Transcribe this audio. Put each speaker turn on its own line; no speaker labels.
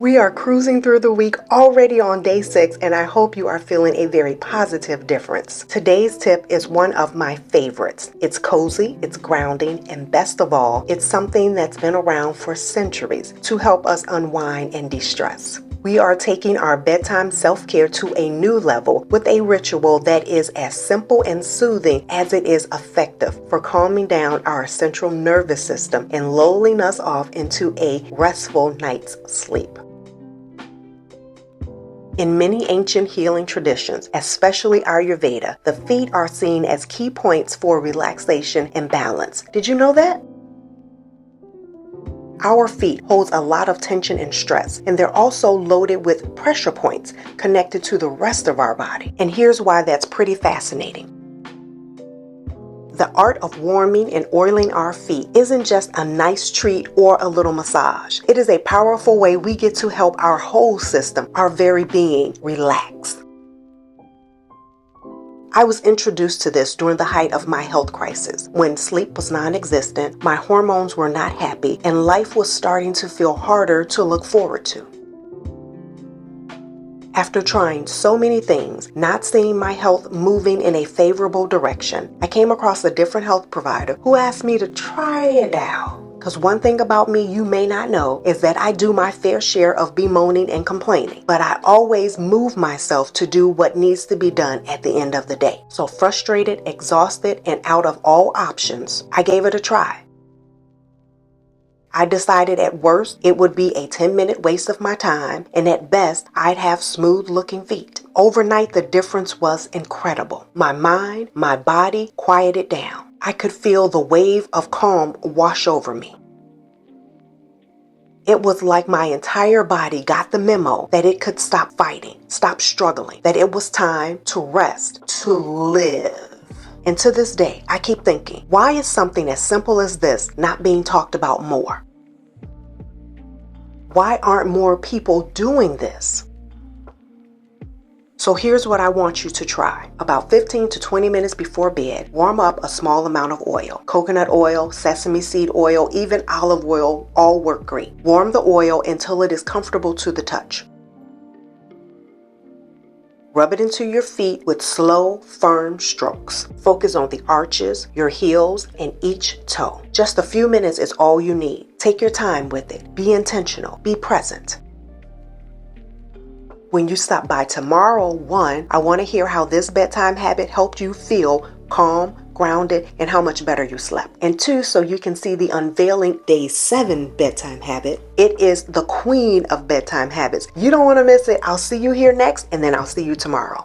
We are cruising through the week already on day 6, and I hope you are feeling a very positive difference. Today's tip is one of my favorites. It's cozy, it's grounding, and best of all, it's something that's been around for centuries to help us unwind and de-stress. We are taking our bedtime self-care to a new level with a ritual that is as simple and soothing as it is effective for calming down our central nervous system and lulling us off into a restful night's sleep. In many ancient healing traditions, especially Ayurveda, the feet are seen as key points for relaxation and balance. Did you know that? Our feet hold a lot of tension and stress, and they're also loaded with pressure points connected to the rest of our body. And here's why that's pretty fascinating. The art of warming and oiling our feet isn't just a nice treat or a little massage. It is a powerful way we get to help our whole system, our very being, relax. I was introduced to this during the height of my health crisis, when sleep was non-existent, my hormones were not happy, and life was starting to feel harder to look forward to. After trying so many things, not seeing my health moving in a favorable direction, I came across a different health provider who asked me to try it out. Because one thing about me you may not know is that I do my fair share of bemoaning and complaining, but I always move myself to do what needs to be done at the end of the day. So frustrated, exhausted, and out of all options, I gave it a try. I decided at worst it would be a 10-minute waste of my time, and at best I'd have smooth-looking feet. Overnight, the difference was incredible. My mind, my body quieted down. I could feel the wave of calm wash over me. It was like my entire body got the memo that it could stop fighting, stop struggling, that it was time to rest, to live. And to this day, I keep thinking, why is something as simple as this not being talked about more? Why aren't more people doing this? So here's what I want you to try. About 15 to 20 minutes before bed, warm up a small amount of oil. Coconut oil, sesame seed oil, even olive oil, all work great. Warm the oil until it is comfortable to the touch. Rub it into your feet with slow, firm strokes. Focus on the arches, your heels, and each toe. Just a few minutes is all you need. Take your time with it. Be intentional. Be present. When you stop by tomorrow, 1, I want to hear how this bedtime habit helped you feel calm, grounded, and how much better you slept. And 2, so you can see the unveiling day 7 bedtime habit. It is the queen of bedtime habits. You don't want to miss it. I'll see you here next, and then I'll see you tomorrow.